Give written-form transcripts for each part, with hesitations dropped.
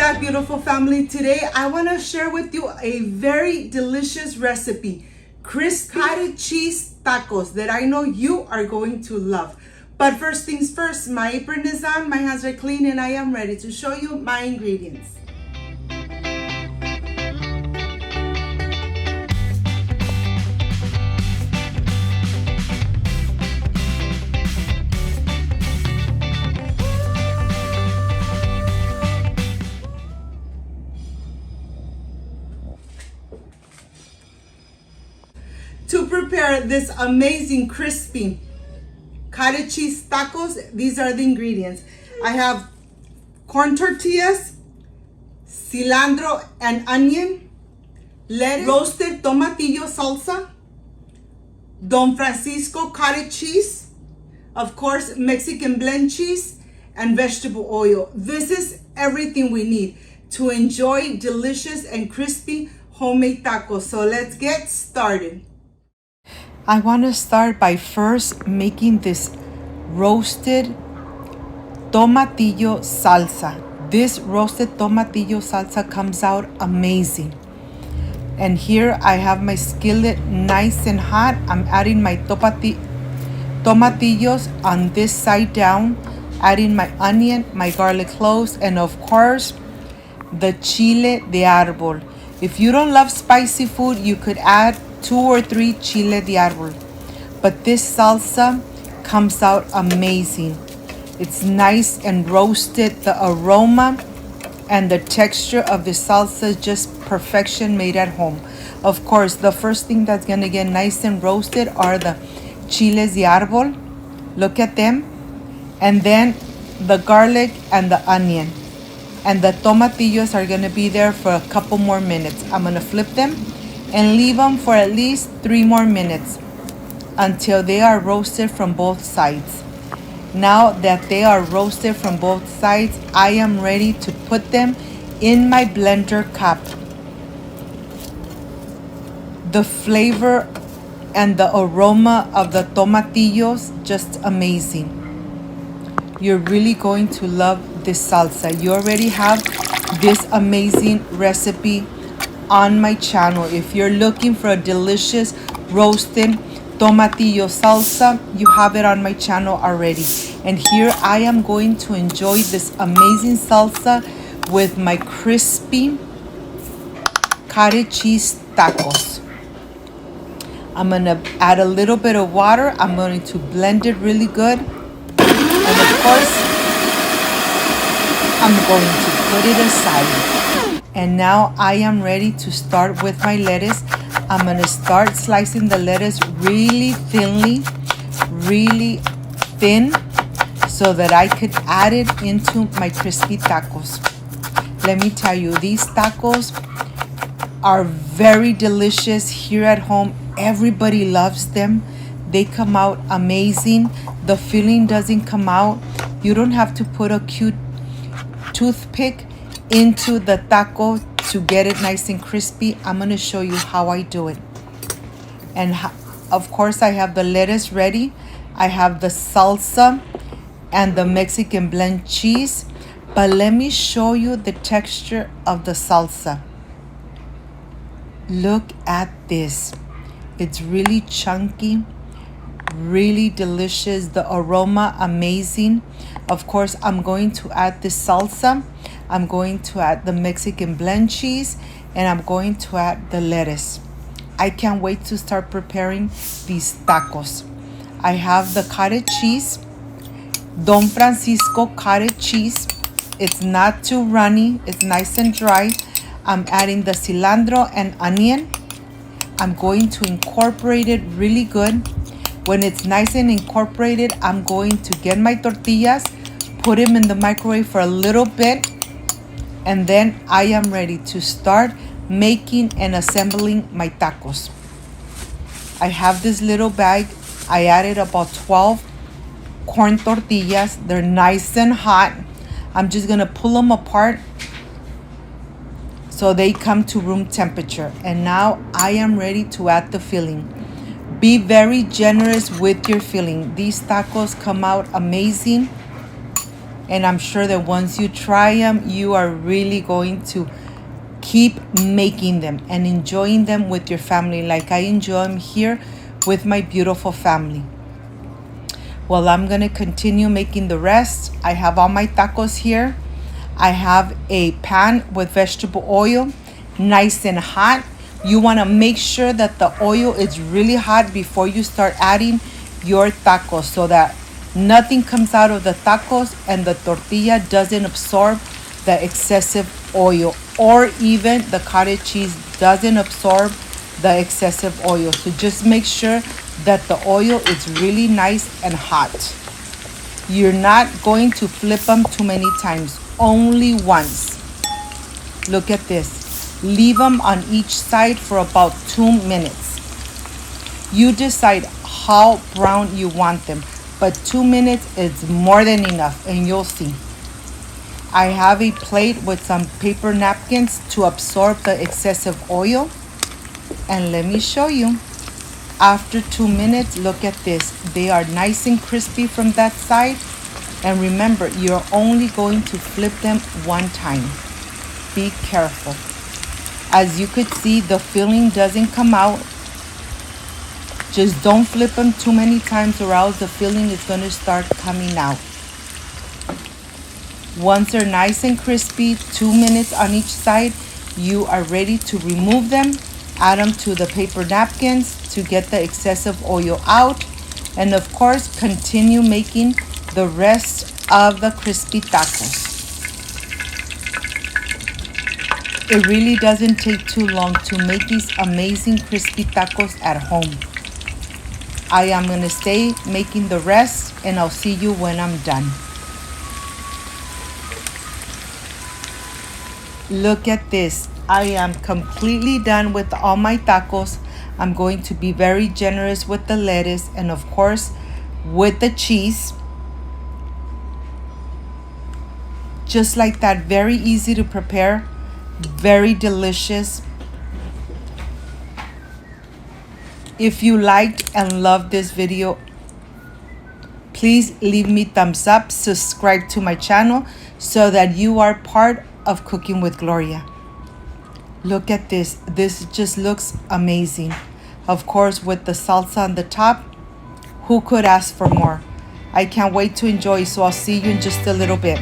back, beautiful family. Today I want to share with you a very delicious recipe, Crispy Cottage Cheese Tacos, that I know you are going to love. But first things first, my apron is on, my hands are clean, and I am ready to show you my ingredients. To prepare this amazing crispy cottage cheese tacos, these are the ingredients. I have corn tortillas, cilantro and onion, lettuce, roasted tomatillo salsa, Don Francisco cottage cheese, of course Mexican blend cheese, and vegetable oil. This is everything we need to enjoy delicious and crispy homemade tacos. So let's get started. I want to start by first making this roasted tomatillo salsa. This roasted tomatillo salsa comes out amazing. And here I have my skillet nice and hot. I'm adding my tomatillos on this side down, adding my onion, my garlic cloves, and of course the chile de árbol. If you don't love spicy food, you could add 2 or 3 chile de árbol, but this salsa comes out amazing. It's nice and roasted. The aroma and the texture of the salsa is just perfection, made at home. Of course, the first thing that's gonna get nice and roasted are the chiles de árbol. Look at them. And then the garlic and the onion. And the tomatillos are gonna be there for a couple more minutes. I'm gonna flip them and leave them for at least 3 more minutes until they are roasted from both sides. Now that they are roasted from both sides, I am ready to put them in my blender cup. The flavor and the aroma of the tomatillos, just amazing. You're really going to love this salsa. You already have this amazing recipe on my channel. If you're looking for a delicious roasted tomatillo salsa, you have it on my channel already. And here I am going to enjoy this amazing salsa with my crispy cottage cheese tacos. I'm gonna add a little bit of water. I'm going to blend it really good. And of course, I'm going to put it aside. And now I am ready to start with my lettuce. I'm gonna start slicing the lettuce really thinly, really thin, so that I could add it into my crispy tacos. Let me tell you, these tacos are very delicious here at home. Everybody loves them. They come out amazing. The filling doesn't come out. You don't have to put a cute toothpick into the taco to get it nice and crispy. I'm going to show you how I do it. And of course I have the lettuce ready. I have the salsa and the Mexican blend cheese. But let me show you the texture of the salsa. Look at this. It's really chunky, really delicious. The aroma, amazing. Of course, I'm going to add the salsa. I'm going to add the Mexican blend cheese, and I'm going to add the lettuce. I can't wait to start preparing these tacos. I have the cottage cheese, Don Francisco cottage cheese. It's not too runny, it's nice and dry. I'm adding the cilantro and onion. I'm going to incorporate it really good. When it's nice and incorporated, I'm going to get my tortillas, put them in the microwave for a little bit, and then I am ready to start making and assembling my tacos. I have this little bag. I added about 12 corn tortillas. They're nice and hot. I'm just gonna pull them apart so they come to room temperature. And now I am ready to add the filling. Be very generous with your filling. These tacos come out amazing. And I'm sure that once you try them, you are really going to keep making them and enjoying them with your family like I enjoy them here with my beautiful family. Well, I'm going to continue making the rest. I have all my tacos here. I have a pan with vegetable oil, nice and hot. You want to make sure that the oil is really hot before you start adding your tacos so that nothing comes out of the tacos and the tortilla doesn't absorb the excessive oil, or even the cottage cheese doesn't absorb the excessive oil. So just make sure that the oil is really nice and hot. You're not going to flip them too many times, only once. Look at this. Leave them on each side for about 2 minutes. You decide how brown you want them, but 2 minutes is more than enough, and you'll see. I have a plate with some paper napkins to absorb the excessive oil. And let me show you. After 2 minutes, look at this. They are nice and crispy from that side. And remember, you're only going to flip them one time. Be careful. As you could see, the filling doesn't come out. Just don't flip them too many times or else the filling is going to start coming out. Once they're nice and crispy, 2 minutes on each side, you are ready to remove them. Add them to the paper napkins to get the excessive oil out. And of course, continue making the rest of the crispy tacos. It really doesn't take too long to make these amazing crispy tacos at home. I am going to stay making the rest, and I'll see you when I'm done. Look at this. I am completely done with all my tacos. I'm going to be very generous with the lettuce and of course with the cheese. Just like that, very easy to prepare, very delicious. If you liked and loved this video, please leave me thumbs up, subscribe to my channel so that you are part of Cooking with Gloria. Look at this. This just looks amazing. Of course, with the salsa on the top, who could ask for more? I can't wait to enjoy, so I'll see you in just a little bit.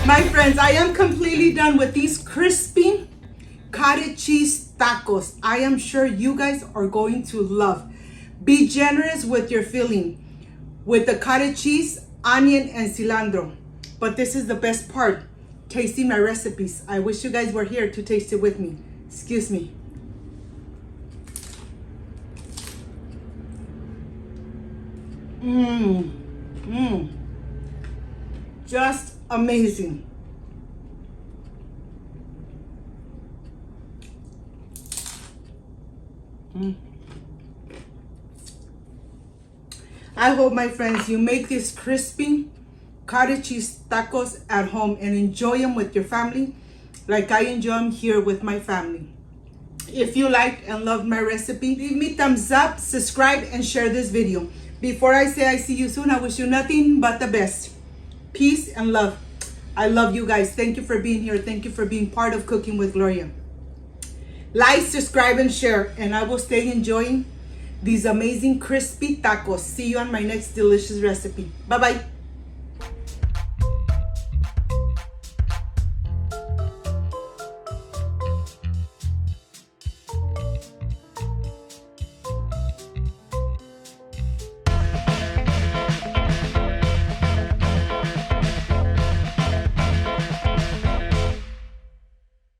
My friends, I am completely done with these crispy cottage cheese tacos. I am sure you guys are going to love. Be generous with your filling with the cottage cheese, onion, and cilantro. But this is the best part, tasting my recipes. I wish you guys were here to taste it with me. Excuse me. Just amazing. I hope, my friends, you make these crispy cottage cheese tacos at home and enjoy them with your family like I enjoy them here with my family. If you liked and loved my recipe, leave me thumbs up, subscribe, and share this video. Before I say I see you soon, I wish you nothing but the best. Peace and love. I love you guys. Thank you for being here. Thank you for being part of Cooking with Gloria. Like, subscribe, and share, and I will stay enjoying these amazing crispy tacos. See you on my next delicious recipe. Bye-bye.